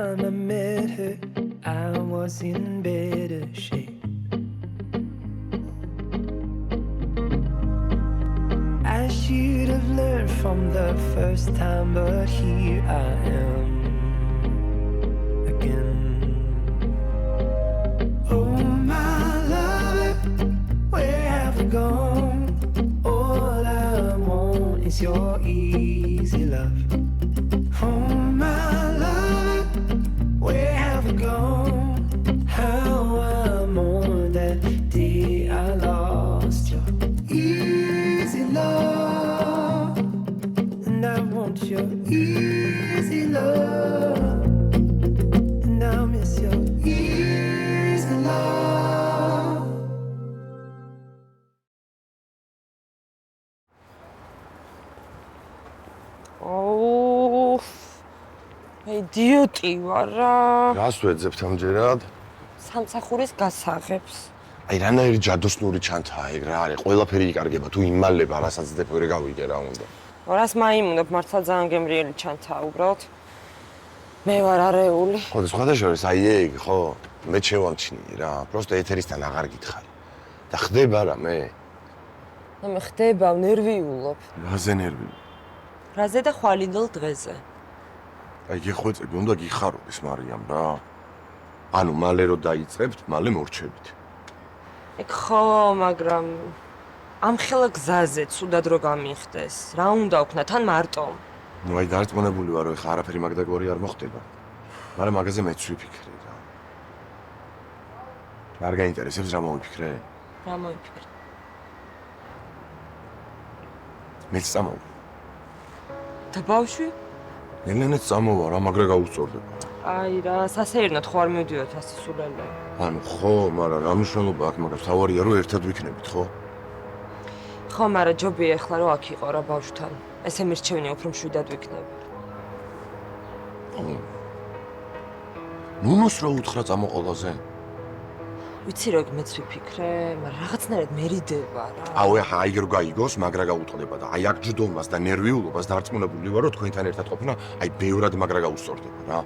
time I met her, I was in better shape. I should have learned from the first time, but here I am again. Oh my lover, where have you gone? All I want is your easy love. Oh my lover, where have you gone? How I mourn that day I lost your easy love, and I want your easy love, and I miss your easy love. Oh, idioty ვარ რა. რას ვეძებთ ამჯერად? სამსახურის გასაღებს. აი რანაირი ჯადოსნური ჩანთაა ეგ რა არის? ყველაფერი იკარგება თუ იმალება რასაც დეფორე გავიგე რა უნდა. რას მაიმუნებ მართლა ძალიან გემრიელი ჩანთაა უბრალოდ. მე ვარ არეული. ხო და სხვადასხვა აი ეგ ხო? მე შევამჩნიე რა. პროსტო ეთერისთან აღარ გითხარი. და ხდება რა მე? მე ხდება ნერვიულობ. რაზე ნერვი? რაზე და ხვალინდელ დღეზე. აი გეხვეწები უნდა გიხაროდეს მარიამ რა. ანუ მალე რო დაიწყებთ, მალე მორჩებით. ეგ ხო, მაგრამ ამ ხელა გზაზე ცუდად რო გამიხდეს. რა უნდა ვქნა თან მარტო? ნუ აი დარწმუნებული ვარ, რომ ხა არაფერი მაგდაგორი არ მოხდება. მაგრამ მაგაზე მეც ვიფიქრე რა. არ გაინტერესებს რა მოვიფიქრე? რა მოვიფიქრე? მეც წამოვა. და ბავშვი? ნელ-ნელა წამოვა რა, მაგრა გაუსწორდება. აი რა, სასეირნოდ ხო არ მივდივართ ასე სულელე. ანუ ხო, მაგრამ რა მნიშვნელობა აქვს, მაგრამ თავარია რომ ერთად ვიქნებით, ხო? ხო, მაგრამ ჯობია ახლა რომ აქ იყო რა ბავშვთან. ესე მირჩევნია უფრო მშვიდად ვიქნები. ნუნოს რო უთხრა წამოყოლაზე? ვიცი რომ მეც ვიფიქრე, მაგრამ რაღაცნაირად მერიდება რა. აუ ახლა აი რო გაიგოს, მაგრა გაუტყდება და აი აქ ჯდომას და ნერვიულობას დარწმუნებული ვარ, რომ თქვენთან ერთად ყოფნა, აი ბევრად მაგრა გაუსწორდება რა.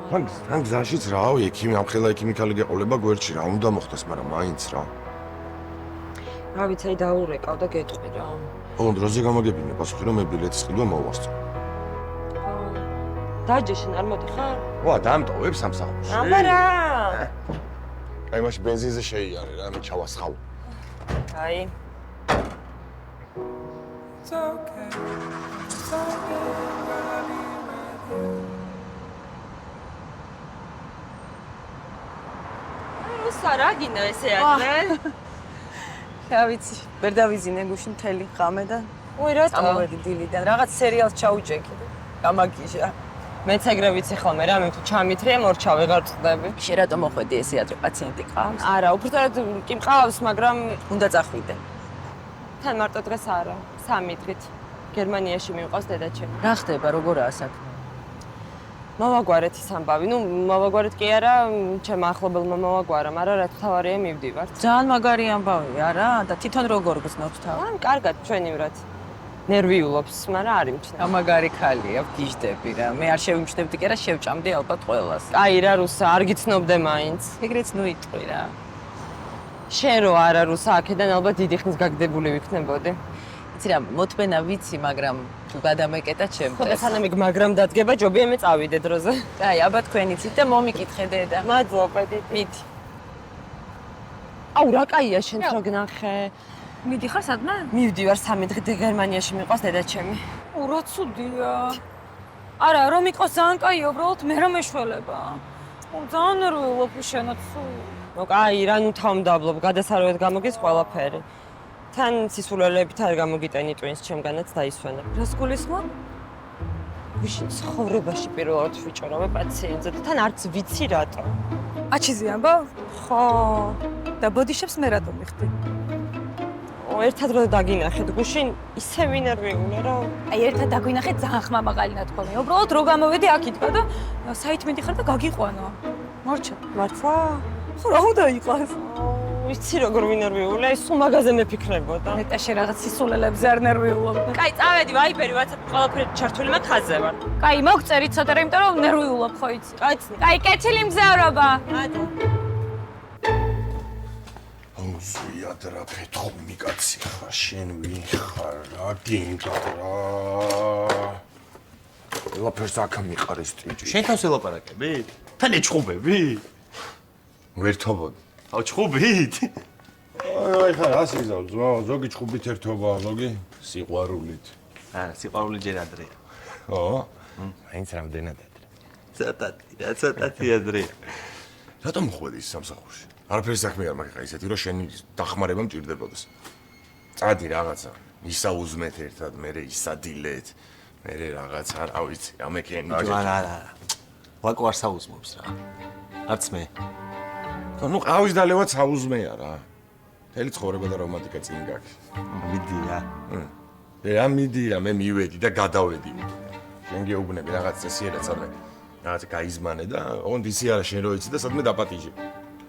ან გზაშიც რა, ამხელა ექიმიკალი გეყოლება გვერდში რა, უნდა მოხდეს, მაგრამ მაინც რა. რა ვიცი, აი დაურეკავ და გეტყვი რა. ხო, დროზე გამოგებინე, პასუხი რომ მე ბილეთის ყიდვა მოვასწრო. დაჯე შენ არ მოდიხარ? ვა, დამტოვებ სამსახურში. აბა რა. აი მაშინ ბენზინზე შეიარე რა, მე ჩავასხავ. აი. It's okay. It's okay. სარაგინა ესე ადრე. რა ვიცი, ვერ დავიზინე გუშინ მთელი ღამე და ой, რატო? წამოვედი დილიდან, რაღაც სერიალს ჩაუჭექი. გამაგიჟა. მეც ეგრე ვიცი ხოლმე, რა მე თუ ჩამithრია მორჩა ვეღარ წდები. შე რატო მოხვედი ესე ადრე პაციენტი ყავს? არა, უბრალოდ კი მყავს, მაგრამ უნდა წახვიდე. თან მარტო დღეს არა, 3 დღით. გერმანიაში მივყავს დედაჩემი. რა ხდება, როგორაა საქმე? მოვაგვარეთ ის ამბავი. ნუ მოვაგვარეთ კი არა, ჩემ ახლობელმა მოვაგვარა, მაგრამ რა თავარია მივდივართ. ძალიან მაგარი ამბავია რა და თვითონ როგორ გზნობს თავი? კარგად ჩვენივრად. ნერვიულობს, მაგრამ არ იმჩნევ. მაგარი ქალია, ვგიჟდები რა. მე არ შევიმჩნევდი კი არა, შევჭამდი ალბათ ყველას. აი რა რუსა, არ გიცნობდე მაინც. ეგრეც ნუ იტყვი რა. შენ რო არა რუსა, აქედან ალბათ დიდი ხნის გაგდებული ვიქნებოდი. იცი რა, მოთმენა ვიცი, მაგრამ თუ გადამეკეტა ჩემთვის. ხო და სანამ იქ მაგრამ დადგება, ჯობია მე წავიდე დროზე. აი, აბა თქვენ იცით და მომიკითხე დედა. მადლობა დიდი. მიდი. აუ რა კაია შენ რო გნახე. მიდიხარ სადმე? მივდივარ 3 დღით გერმანიაში მიყვას დედაჩემი. რა ცუდია. არა, რომ იყოს ძალიან კაია, უბრალოდ მე რა მეშველება. ძალიან ნერვიულობ შენაც. აი, რა ნუ თავმდაბლობ, გადასარევად გამოგის ყველაფერი. თან სისულელებით არ გამოგიტენი ტვინს ჩემგანაც დაისვენა. რას გულისხმობ? ვიშინ ცხოვრებაში პირველად ვიჭორავე პაციენტზე და თან არც ვიცი რატო. აჩიზი ამბავ? ხო. და ბოდიშებს მე რატომ მიხდი? ერთად რო დაგინახეთ გუშინ ისე ვინერვიულა რა. აი ერთად დაგვინახეთ ძალიან ხმამაღალი ნათქვამი. უბრალოდ რო გამოვედი აქითქვა და საით მიდიხარ და გაგიყვანა. მორჩა. მართლა? ხო რა უნდა იყოს? ვიცი როგორ ვინერვიული, აი სულ მაგაზე მეფიქრებოდა. ნეტაში რაღაც სისულელებზე არ ნერვიულობ. კაი, წავედი, ვაიბერი, WhatsApp ყველაფერი ჩართული მაქვს ხაზზე ვარ. კაი, მოგწერით ცოტა, იმიტომ რომ ნერვიულობ ხო იცი. კაცი. კაი, კეთილი მგზავრობა. ატო. ზუიად რა ფეთხუმი კაცი ხარ, შენ ვინ ხარ, რა გინდათ რა. ყველაფერს აქ მიყარეს ტრიჯი. შენ თავს ელაპარაკები? თან ეჩხუბები? ვერთობოდი. აუ ჩხუბით? აი ხარ ასე გზავს, ზოგი ჩხუბით ერთობა, ზოგი სიყვარულით. არა, სიყვარული ჯერ ადრეა. ო? მაინც რამდენად ადრე. ცოტათი ადრეა. რატომ ხვედი სამსახურში? არაფერი საქმე არ მაქვს ესეთი, რომ შენი დახმარება მჭირდებოდეს. წადი რაღაცა, ისაუზმეთ ერთად, მერე ისადილეთ, მერე რაღაცა, რა ვიცი, ამეკენი. არა. ვაკო არ საუზმობს რა. არც მე. ნუ ყავის დალევაც აუზმეა რა. მთელი ცხოვრება და რომანტიკა წინ გაქვს. მიდი რა. რა მიდია, მე მივედი და გადავედი. შენ გეუბნები რაღაც წესიერად სადმე. რაღაც გაიზმანე და ოღონდ ისი არა შენ რო იცი და სადმე დაპატიჟე.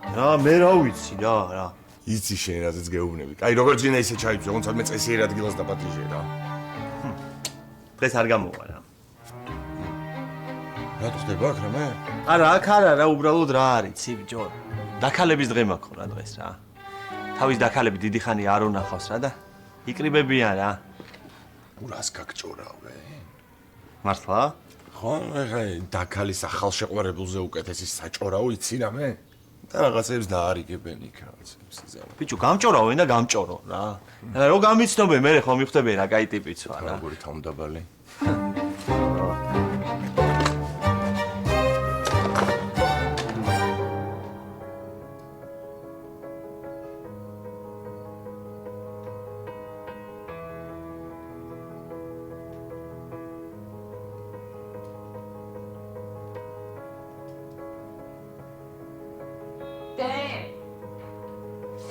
რა მე რა ვიცი რა. იცი შენ რაზეც გეუბნები. კაი როგორ ძინა ისე ჩაიბძე, ოღონდ სადმე წესიერად ადგილას დაპატიჟე რა. დღეს არ გამოვა რა. რატო ხდება აქ რა მე? არა, აქ არა რა, უბრალოდ რა არის, ცი ბიჭო. დაქალების დღე მაქვს რა დღეს რა. თავის დაქალები დიდი ხანი არ უნახავს რა და იკრიბებიან რა. ურას გაგჭორავე. მართლა? ხო, ეხა დაქალის ახალშეყვარებულზე უკეთესი საჭორაო იცი რა მე? და რაღაცებს დაარიგებენ იქ რაღაცებს იზამო. ბიჭო, გამჭორავენ და გამჭორო რა. რო გამიცნობენ, მე ხომ მიხდები რა, კაი ტიპიც ვარ რა. როგორი თავმდაბალი.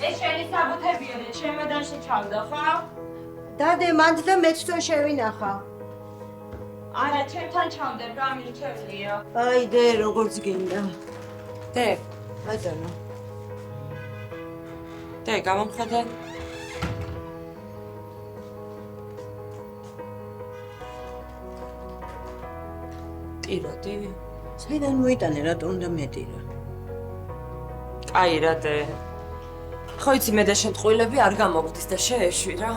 ეს შენი საბუთებია და ჩემოდანში ჩავდა, ხო? დადე, მანდ და მეც თო შევინახა. არა, ჩემთან ჩავდებ, რა მირჩევლია. აი დე, როგორც გინდა. დე, ბატონო. დე, გამომხედე. ტიროდი? საიდან მოიტანე, რატომ უნდა მეტირა? კაი რა დე. ხო იცი მე და შენ ტყუილები არ გამოგდის და შეეშვი რა.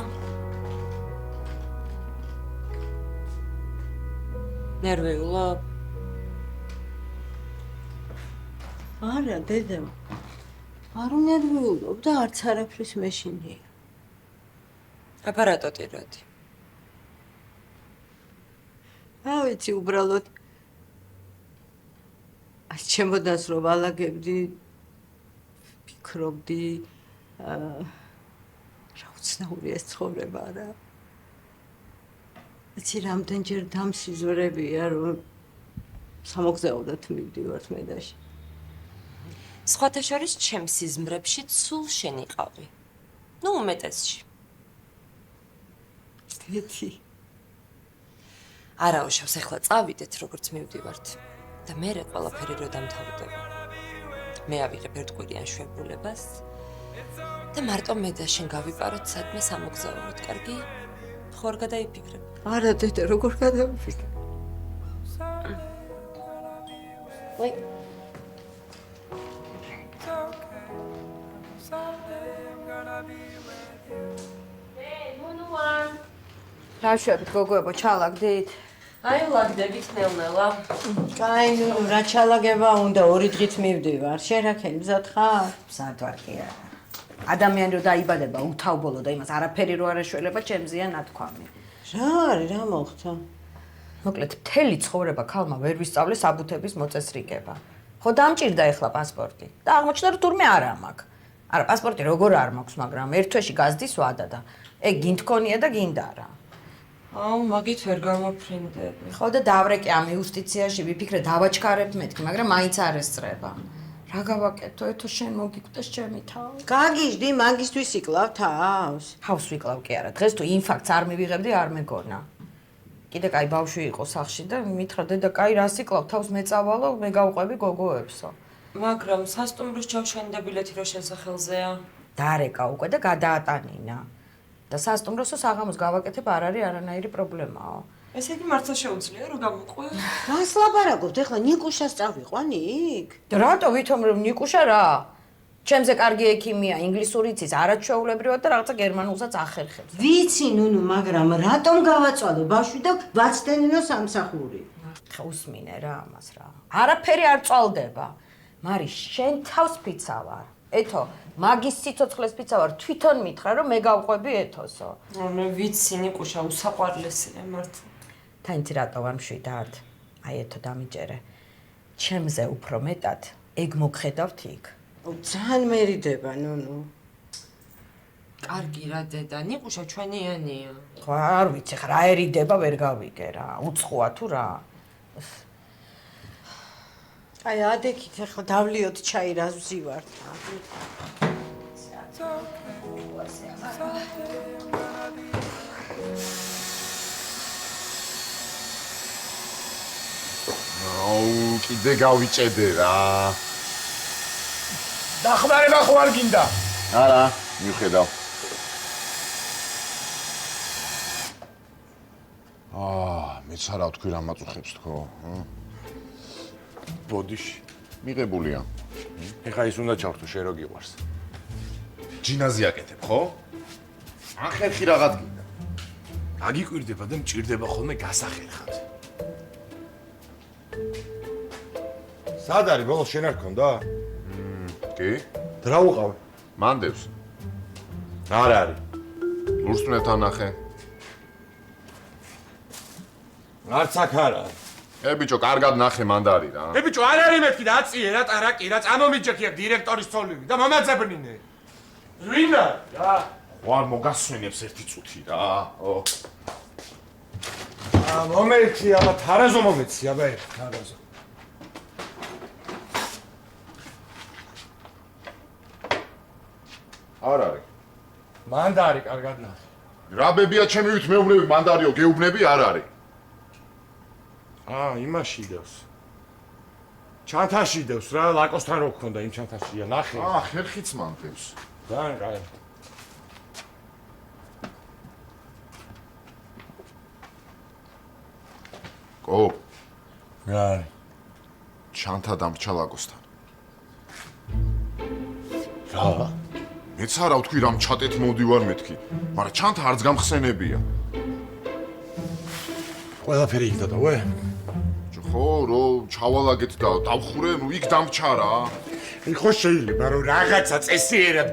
ნერვიულობ? არა, დედა. არ უნერვიულობ და არც არაფრის მეშინია. აპარატო ტიროდი. რა ვიცი, უბრალოდ აი ჩემოდანს რო ვალაგებდი, ფიქრობდი რა უცნაურია ეს ცხოვრება რა. იცი რამდენჯერ დამსიზვრებია რომ სამოგზაუროდ მივდივართ მედაში. სხვათა შორის ჩემს სიზმრებში სულ შენ იყავი. ნუ უმეტესში. დედი. არა უშავს, ახლა წავიდეთ როგორც მივდივართ და მერე ყველაფერი რო დამთავრდება. მე ავიღებ ერთკვირიან შვებულებას და მარტო მე და შენ გავიპაროთ სადმე სამოგზაუროდ, კარგი? ხო არ გადაიფიქრებ? არა დედა, როგორ გადავიფიქრე? ვაი. რა შვებით გოგოებო, ჩალაგდით? აი ლაგდებით ნელ-ნელა. კაი, ნუ რა ჩალაგება უნდა, 2 დღით მივდივარ. შენ რა ქენ მზად ხარ? მზად ვარ კი არა. ადამიანი რო დაიბადება უთავბოლო და იმას არაფერი რო არ ეშველება, ჩემზეა ნათქვამი. რა არის, რა მოხდა? მოკლედ, მთელი ცხოვრება ქალმა ვერ ვისწავლე საბუთების მოწესრიგება. ხო დამჭირდა ეხლა პასპორტი და აღმოჩნდა რომ თურმე არა მაქვს. არა, პასპორტი როგორ არ მაქვს, მაგრამ ერთ თვეში გაზდის ვადა და ეგ გინდქონია და გინდა რა. აუ, მაგით ვერ გამოფრინდები. ხო და დავრეკე ამ იუსტიციაში, ვიფიქრე დავაჩქარებ მეთქი, მაგრამ მაინც არ ესწრება. რა გავაკეთო, ეთო შენ მოგიკვდეს ჩემი თავი. გაგიჟდი, მაგისთვის იკლავ თავს. ჰავს ვიკლავ კი არა. დღეს თუ ინფარქტს არ მივიღებდი, არ მეგონა. კიდე კაი ბავშვი იყო სახლში და მითხრა დედა, კაი რას იკლავ, თავს მეწავალო, მე გავყვები გოგოებსო. მაგრამ სასტუმროს ჩავშენდა ბილეთი რო შესახელზეა. დარეკა უკვე და გადაატანინა. და სასტუმროსო საღამოს გავაკეთებ არ არის არანაირი პრობლემაო. ესე იგი მართლა შეუძლია რომ გამოყვე? რას ლაპარაკობთ? ეხლა ნიკუშას წავიყვანი იქ? და რატო ვითომ რომ ნიკუშა რა? ჩემზე კარგი ექიმია, ინგლისური იცის, არაჩვეულებრივად და რაღაცა გერმანულსაც ახერხებს. ვიცი ნუნუ, მაგრამ რატომ გავაწვალე ბავშვი და ვაცდენინო სამსახური? უსმინე რა ამას რა. არაფერი არ წვალდება. მარი შენ თავს ფიცა ვარ. ეთო, მაგის სიცოცხლეს ფიცა ვარ, თვითონ მითხრა რომ მე გავყვები ეთოსო. მე ვიცი ნიკუშა უსაყვარლესია მართლა. თანიცი რატო ვარ მშვიდად? აი ეთო დამიჯერე. ჩემზე უფრო მეტად ეგ მოგხედავთ იქ. ძალიან მერიდება ნუნუ. კარგი რა დედა, ნიკუშა ჩვენიანია. ხო არ ვიცი ხა რა ერიდება ვერ გავიგე რა. უცხოა თუ რა. აი ადექით ახლა დავლიოთ ჩაი რას ვზივართ. აუ, კიდე გავიჭედე რა. დახმარება ხო არ გინდა? არა, მიუხედავ. მეც არა თქვი რა მაწუხებს თქო. ბოდიში. მიღებულია. ეხა ის უნდა ჩავხტო შენ რო გიყვარს. ჯინაზე აკეთებ, ხო? ახერხი რაღაც გინდა. აგიკვირდება და მჭირდება ხოლმე გასახერხად. სად არის ბოლოს შენ არ გქონდა? კი? რა უყავ? მანდევს. არ არის. ლურსმნეთან ნახე. არც აქ არა. ბიჭო, კარგად ნახე მანდარი რა. ბიჭო, არ არის მეთქი რა აწიე რა ტარაკი რა წამომიჯექი აქ დირექტორის ცოლივი და მომაძებნინე. ვინა? რა? ვარ მოგასვენებს ერთი წუთი რა. მომეცი, აბა თარაზო მომეცი, აბა ერთ თარაზო. არ არის. მანდარი კარგად ნახე. რა ბებია ჩემი ვით მეუბნები მანდარიო, გეუბნები არ არის. იმაში დევს. ჩანთაში დევს რა, ლაკოსთან რო გქონდა იმ ჩანთაშია, ნახე. ხერხიც მანდევს. ძალიან კაი. კო, რა? ჩანთა დამრჩა ლაკოსთან. რა? მეც არა ვთქვი რამ ჩატეთ მოდივარ მეთქი, მაგრამ ჩანთა არც გამხსენებია. ყველაფერი იქ დადავე? ხო, რო ჩავალაგეთ და დავხურე, ნუ იქ დამრჩა რა. ხო შეიძლება რომ რაღაცა წესიერად